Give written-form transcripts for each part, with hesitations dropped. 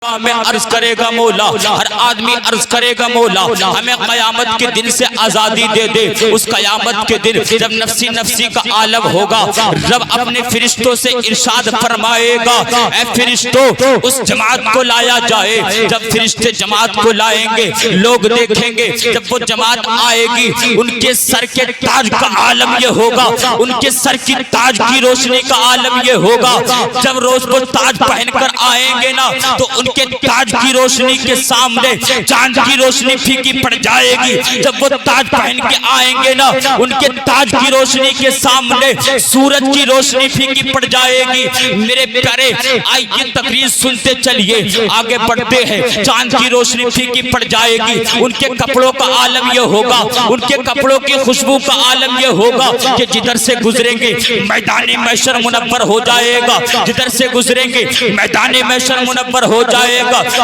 में अर्ज करेगा मौला, हर आदमी अर्ज करेगा मौला हमें क़यामत के दिन से आज़ादी दे दे। उस क़यामत के दिन जब नफ्सी नफ्सी का आलम होगा, रब अपने फरिश्तों से इरशाद फरमाएगा, ऐ फरिश्तों उस जमात को लाया जाए। जब फरिश्ते जमात को लाएंगे, लोग देखेंगे, जब वो जमात आएगी उनके सर के ताज का आलम ये होगा, उनके सर की ताज की रोशनी का आलम ये होगा। जब रोज वो ताज पहनकर आएंगे ना, तो के ताज की रोशनी के सामने चांद की रोशनी फीकी पड़ जाएगी। जब वो ताज पहन के आएंगे ना, उनके ताज की रोशनी के सामने सूरज की रोशनी फीकी पड़ जाएगी। मेरे प्यारे आइए तकरीर सुनते चलिए, आगे बढ़ते हैं। चांद की रोशनी फीकी पड़ जाएगी, उनके कपड़ों का आलम यह होगा, उनके कपड़ों की खुशबू का आलम यह होगा कि जिधर से गुजरेंगे मैदान महशर मुनव्वर हो जाएगा, जिधर से गुजरेंगे मैदान महशर मुनव्वर हो जाएगा।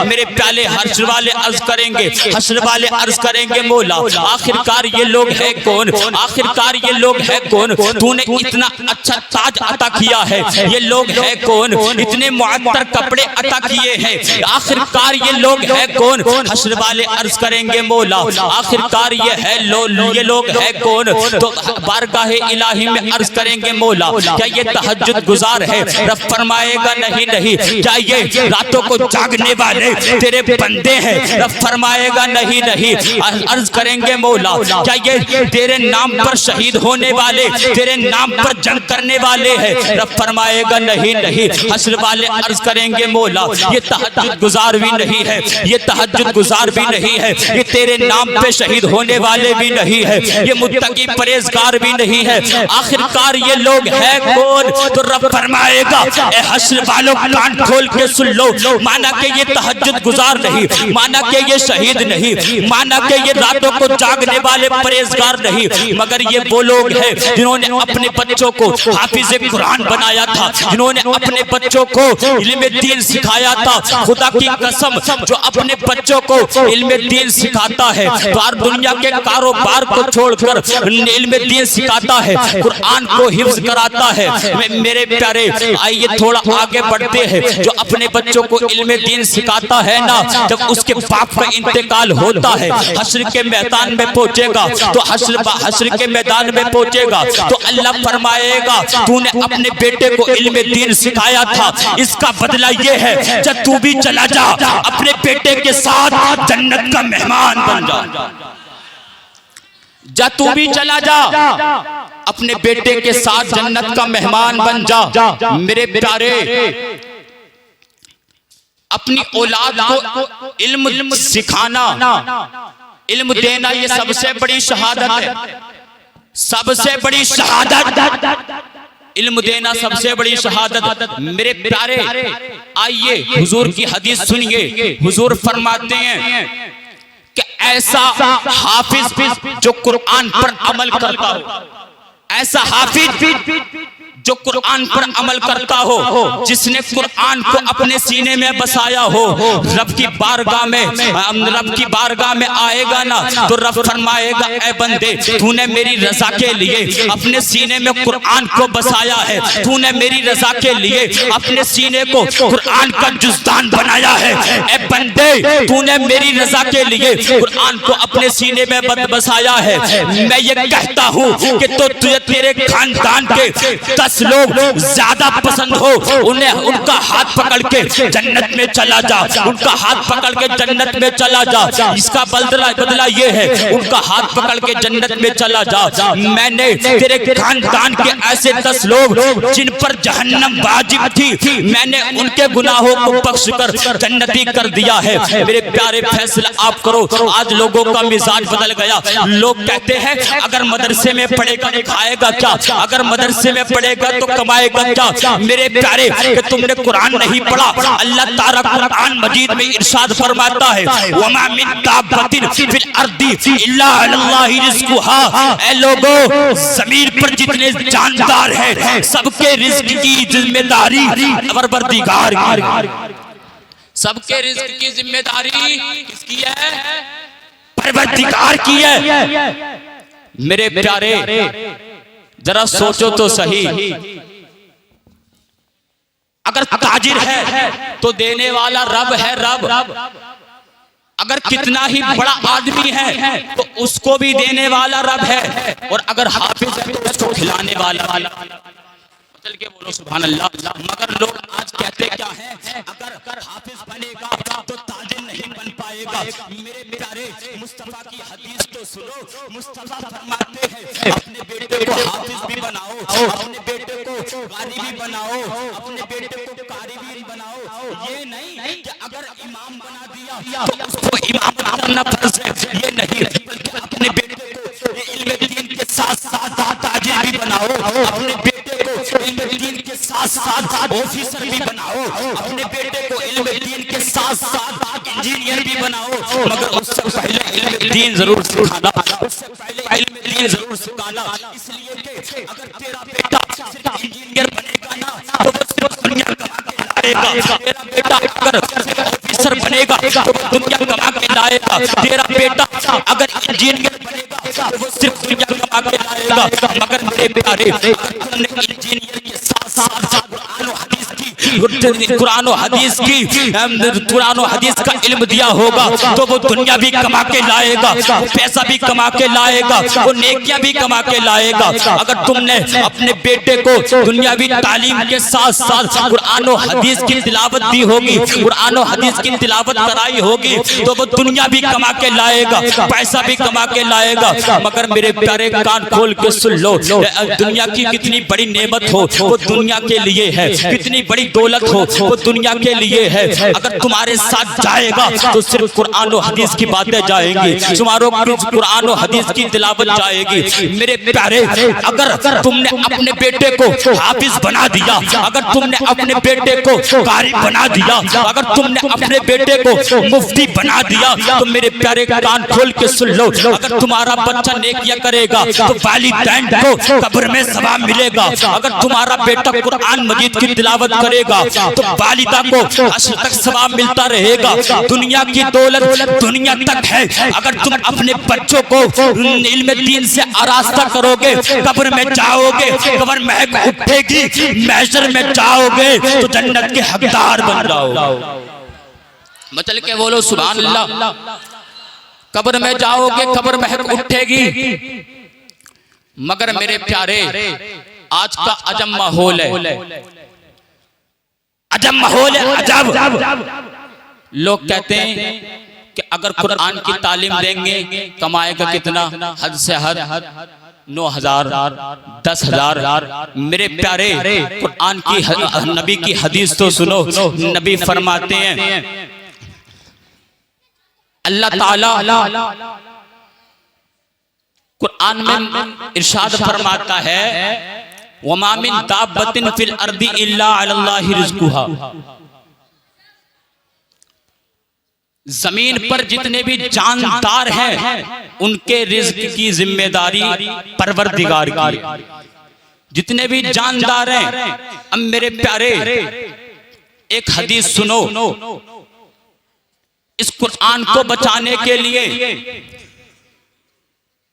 मेरे प्याले हश्र वाले अर्ज करेंगे, हश्र वाले अर्ज करेंगे, मौला आखिरकार ये लोग है कौन, आखिरकार ये लोग है कौन, तूने इतना अच्छा ताज अता किया है, ये लोग है कौन, इतने मुअत्तर कपड़े अता किए हैं, आखिरकार ये लोग है कौन। हश्र वाले अर्ज करेंगे, मौला आखिरकार ये लोग है कौन। तो बारगाह इलाही में अर्ज करेंगे, मौला क्या ये तहज्जुद गुजार है। रब फरमाएगा नहीं नहीं, क्या ये रातों को जागने वाले तेरे बंदे हैं। रब फरमाएगा नहीं नहीं। अर्ज करेंगे, मौला क्या ये तेरे नाम पर शहीद होने वाले, तेरे नाम पर जंग करने वाले हैं। रब फरमाएगा नहीं नहीं। हश्र वाले अर्ज करेंगे, मौला ये तहज्जुद गुजार भी नहीं है, ये तहज्जुद गुजार भी नहीं है, ये तेरे नाम पे शहीद होने वाले भी नहीं है, ये मुत्तकी परहेजगार भी नहीं है, आखिरकार ये लोग है कौन। तो रब फरमाएगा, ए हश्र वालों कान खोल के सुन लो, माना कि ये तहज्जुद गुजार नहीं, माना कि ये शहीद नहीं, माना कि ये रातों को जागने वाले परहेजगार नहीं, मगर ये वो लोग हैं जिन्होंने अपने बच्चों को हाफिज़े कुरान बनाया था, जिन्होंने अपने बच्चों को इल्मे दीन सिखाया था। खुदा की कसम, जो अपने बच्चों को इल्मे दीन सिखाता है, बाहर दुनिया के कारोबार को छोड़कर इल्मे दीन सिखाता है, कुरान को हिफ्ज कराता है। मेरे प्यारे आइए थोड़ा आगे बढ़ते हैं। जो अपने बच्चों को इल्मे दीन सिखाता है ना, जब उसके बाप का इंतकाल होता है, हश्र के मैदान में पहुंचेगा, तो हश्र के मैदान में पहुंचेगा तो अल्लाह फरमाएगा, तूने अपने बेटे को इल्मे दीन सिखाया था, इसका बदला ये है जब तू भी चला जा, अपने बेटे के साथ जन्नत का मेहमान बन जा। जा तू भी चला जा, अपने बेटे के साथ जन्नत का मेहमान बन जा। मेरे प्यारे अपनी औलाद को इल्म सिखाना, इल्म देना, ये सबसे बड़ी शहादत है, सबसे बड़ी शहादत इल्म देना सबसे बड़ी शहादत। मेरे प्यारे आइए हुजूर की हदीस सुनिए। हुजूर फरमाते हैं कि ऐसा हाफिज जो कुरान पर अमल करता हो, ऐसा हाफिज जो कुरान पर अमल करता हो, जिसने कुरान को अपने सीने में बसाया हो, रब की बारगाह में आएगा ना, तो रब फरमाएगा, ऐ बंदे तूने मेरी रजा के लिए अपने सीने में कुरान को बसाया है, तूने मेरी रजा के लिए अपने सीने को कुरान का जुज़दान बनाया है। ऐ बंदे तूने मेरी रजा के लिए कुरान को अपने सीने में बसाया है। मैं ये कहता हूँ कि तो तुझे तेरे खानदान के 10 लोग ज्यादा पसंद हो, उन्हें उनका हाथ पकड़ के जन्नत में चला जा, उनका हाथ पकड़ के जन्नत में चला जा। इसका बदला ये है, उनका हाथ पकड़ के जन्नत में चला जा। मैंने तेरे खानदान के ऐसे 10 लोग जिन पर जहन्नम वाजिब थी, मैंने उनके गुनाहों को बख्श कर जन्नती कर दिया है। मेरे प्यारे फैसला आप करो। आज लोगों का मिजाज बदल गया। लोग कहते हैं अगर मदरसे में पढ़ेगा खाएगा क्या, अगर मदरसे में पढ़ेगा तो कमाएगा क्या। मेरे प्यारे कि तुमने कुरान नहीं पढ़ा। अल्लाह ताला कुरान मजीद में इरशाद फरमाता है, वमा मिन दाब्बतिन फिल अर्दी इल्ला अल्लाहि रिज़्कुहा। ऐ लोगों, ज़मीन पर जितने जानदार हैं सबके रिज़्क की जिम्मेदारी परवरदिगार की, सबके रिज़्क की जिम्मेदारी किसकी है? परवरदिगार की है। मेरे प्यारे जरा सोचो तो सही, अगर ताजिर है तो देने वाला रब है, रब। अगर कितना ही बड़ा आदमी है तो उसको भी देने वाला रब है, और अगर हाफिज है तो उसको खिलाने वाला। चल के बोलो सुभान अल्लाह। मगर लोग आज कहते क्या है, अगर हाफिज बनेगा तो ताजिर नहीं बन पाएगा। मेरे प्यारे मुस्तफा की हदीस तो सुनो। मुस्तफा फरमाते हैं अपने बेटे को हाफिज भी बनाओ, अपने बेटे को कारी भी बनाओ, अपने बेटे को कारी भी बनाओ। ये नहीं कि अगर इमाम बना दिया तो उसको इमाम बनाना फर्ज है, ये नहीं, बल्कि अपने बेटे को इल्म दीन के साथ साथ ताजिर भी बनाओ, अपने बेटे को इल्म दीन के साथ साथ ऑफिसर भी बनाओ, अपने बेटे को इल्म दीन के साथ साथ इंजीनियर भी बनाओ। मगर उससे पहले इल्म दीन जरूर सिखाना, उससे पहले इल्म दीन जरूर सिखाना। इसलिए कि अगर तेरा बेटा सिर्फ इंजीनियर बनेगा ना तो वो सिर्फ दुनिया कमा के लाएगा। तेरा बेटा अगर ऑफिसर बनेगा तो दुनिया कमा के लाएगा। तेरा बेटा अगर इंजीनियर बनेगा तो वो सिर्फ दुनिया कमा के लाएगा। मगर मेरे प्यारे, इंजीनियर के साथ साथ कुरान और हदीस का इल्म दिया होगा तो वो दुनिया भी कमा के लाएगा, वो पैसा भी कमा के लाएगा, वो नेकियां भी कमा के लाएगा। अगर तुमने अपने बेटे को दुनियावी तालीम के साथ साथ कुरान और हदीस की तिलावत दी होगी, कुरान और हदीस की तिलावत कराई होगी तो वो दुनिया भी कमा के लाएगा, पैसा भी कमा के लाएगा। मगर मेरे प्यारे कान खोल के सुन लो, दुनिया की कितनी बड़ी नेमत हो वो दुनिया के लिए है, कितनी बड़ी दौलत हो वो दुनिया के लिए है। अगर तुम्हारे साथ जाएगा तो सिर्फ कुरान और हदीस की बातें जाएंगी, तुम्हारो कुरान और हदीस की तिलावत जाएगी। मेरे प्यारे, अगर तुमने अपने बेटे को हाफिज बना दिया, अगर तुमने अपने बेटे को कारी बना दिया, अगर तुमने अपने बेटे को मुफ्ती बना दिया तो मेरे प्यारे कान खोल के सुन लो, अगर तुम्हारा बच्चा नेकियां करेगा तो वालिदैन को कब्र में सवाब मिलेगा। अगर तुम्हारा बेटा कुरान मजीद की तिलावत करेगा तो वालिदा को अशर तक सवाब मिलता रहेगा। दुनिया की दौलत दुनिया तक है। अगर तुम अपने बच्चों को इल्म दीन से आरास्ता करोगे, कब्र में जाओगे, कब्र महक उठेगी, महशर में जाओगे तो जन्नत के हकदार बन जाओगे। मचल के बोलो सुभान अल्लाह। कब्र में जाओगे, कब्र महक उठेगी। मगर मेरे प्यारे, आज का अजब माहौल है, अजब माहौल है, अजब। लोग कहते हैं कि अगर कुरान की तालीम देंगे कमाएगा कितना, हद से हद 9,000 10,000। मेरे प्यारे, कुरान की नबी की हदीस तो सुनो। नबी फरमाते हैं, अल्लाह ताला कुरान में इरशाद फरमाता है, वमा मिन दाब्बतिन फिल अर्दी इल्ला अलल्लाहि रिज़्कुहा। जमीन पर जितने भी जानदार हैं उनके रिज्क की जिम्मेदारी परवरदिगार की। जितने भी जानदार हैं, अब मेरे प्यारे एक हदीस सुनो। इस कुरान को बचाने के लिए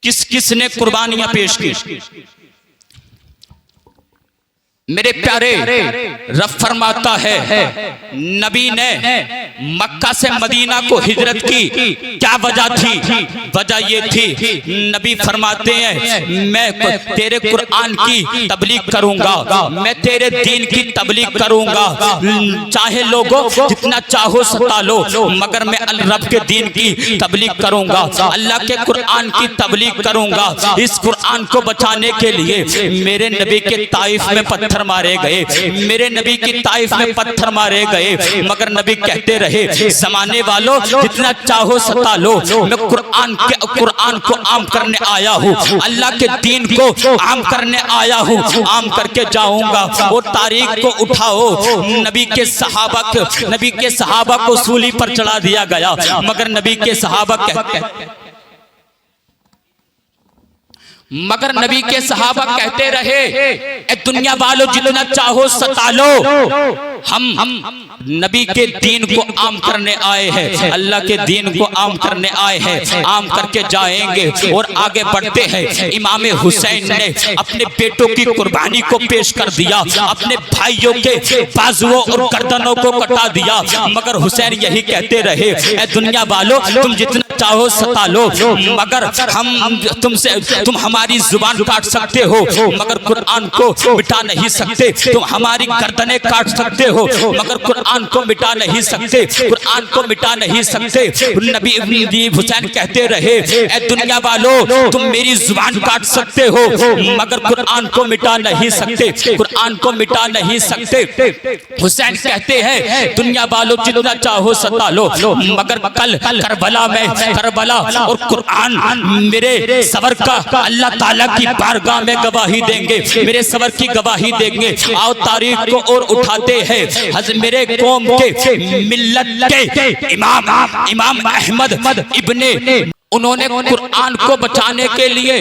किस किस ने कुर्बानियां पेश की। मेरे प्यारे, रब फरमाता है नबी ने मक्का से मदीना को हिजरत की, क्या वजह थी? वजह ये थी, नबी फरमाते हैं मैं तेरे कुरान की तबलीग करूंगा, मैं तेरे दीन की तबलीग करूंगा, चाहे लोगों जितना चाहो सता लो, मगर मैं रब के दीन की तबलीग करूंगा, अल्लाह के कुरान की तबलीग करूंगा। इस कुरान को बचाने के लिए मेरे नबी के ताइफ में पत्थर मारे गए, मेरे नबी की ताइफ में पत्थर मारे गए, मगर नबी कहते रहे जमाने वालों जितना चाहो सता लो, मैं कुरान को आम करने आया हूँ, अल्लाह के दीन को आम करने आया हूँ, आम करके जाऊंगा। वो तारीख को उठाओ, नबी के सहाबा को सूली पर चढ़ा दिया गया, मगर नबी के सहाबा कहते मगर नबी के सहाबा कहते रहे, ए दुनिया वालों जितना चाहो सता लो, हम नबी के दीन को आम करने आए हैं, अल्लाह के दीन को आम करने आए हैं, आम करके जाएंगे और आगे बढ़ते हैं। इमाम हुसैन ने अपने बेटों की कुर्बानी को पेश कर दिया, अपने भाइयों के बाजुओं और गर्दनों को कटा दिया, मगर हुसैन यही कहते रहे, ए दुनिया वालों तुम जितना चाहो सता लो, मगर हम तुम हमारी जुबान काट सकते हो मगर कुरान को मिटा नहीं सकते, तुम हमारी गर्दनें काट सकते हो मगर कुरान को मिटा नहीं सकते, कुरान को मिटा नहीं सकते। नबी हुसैन कहते रहे, ए दुनिया वालों तुम मेरी जुबान काट सकते हो मगर कुरान को मिटा नहीं सकते, कुरान को मिटा नहीं सकते। हुसैन कहते हैं, दुनिया वालों जितना चाहो सता लो, मगर कल करबला में करबला और कुरान मेरे सबर का अल्लाह ताला की बारगाह में गवाही देंगे, मेरे सबर की गवाही देंगे। आओ तारीख को और उठाते हैं, मेरे कौम के मिल्लत के इमाम अहमद इब्ने, उन्होंने कुरान को बचाने के लिए,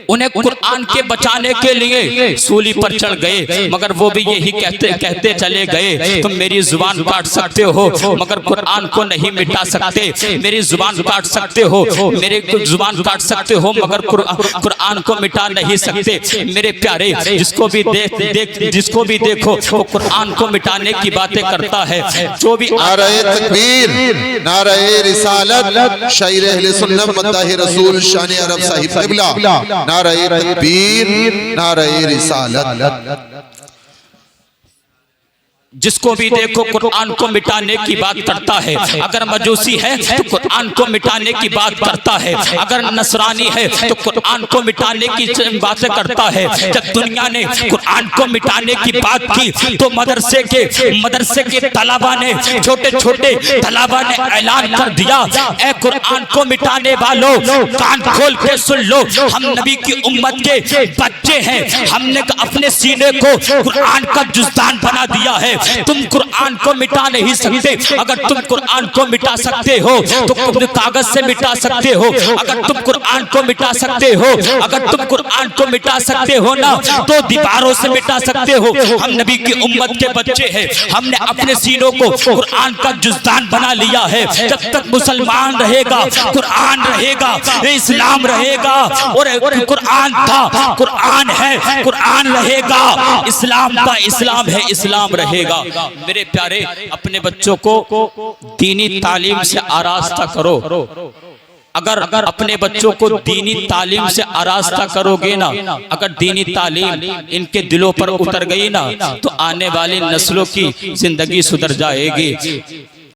उन्हें कुरान के बचाने के लिए सूली पर चढ़ गए, मगर वो भी यही कहते चले गए, तुम मेरी जुबान काट सकते हो मगर कुरान को नहीं मिटा सकते, मेरी जुबान काट सकते हो, मेरे जुबान काट सकते हो मगर कुरान को मिटा नहीं सकते। मेरे प्यारे, जिसको भी देखो वो कुरान को मिटाने की बातें करता है। जो भी नारे तकबीर, नारे रिसालत, शायर अहले सुन्नत मद्दाह रसूल शान अरब साहिब क़िबला, नारे तकबीर, नारे रिसालत। जिसको भी देखो कुरान को मिटाने की बात करता है, अगर मजूसी है तो कुरान को मिटाने की बात करता है, अगर नसरानी है तो कुरान को मिटाने की बातें करता है। जब दुनिया ने कुरान को मिटाने की बात की तो मदरसे के तलबा ने, छोटे छोटे तलबा ने ऐलान कर दिया, ए कुरान को मिटाने वालों कान खोल के सुन लो, हम नबी की उम्मत के बच्चे हैं, हमने अपने सीने को कुरान का जुज़दान बना दिया है, तुम कुरान को मिटा नहीं सकते। अगर तुम कुरान को मिटा सकते हो तो तुम कागज से मिटा सकते हो, अगर तुम कुरान को मिटा सकते हो, अगर तुम कुरान को मिटा सकते हो ना तो दीवारों से मिटा सकते हो। हम नबी की उम्मत के बच्चे हैं, हमने अपने सीनों को कुरान का जुज़दान बना लिया है। जब तक मुसलमान रहेगा कुरान रहेगा, इस्लाम रहेगा, और कुरान था, कुरान है, कुरान रहेगा, इस्लाम था, इस्लाम है, इस्लाम रहेगा। मेरे प्यारे, अपने बच्चों को दीनी तालीम से आरास्ता करो। अगर अपने बच्चों को दीनी तालीम से आरास्ता करोगे ना, अगर दीनी तालीम इनके दिलों पर उतर गई ना तो आने वाली नस्लों की जिंदगी सुधर जाएगी।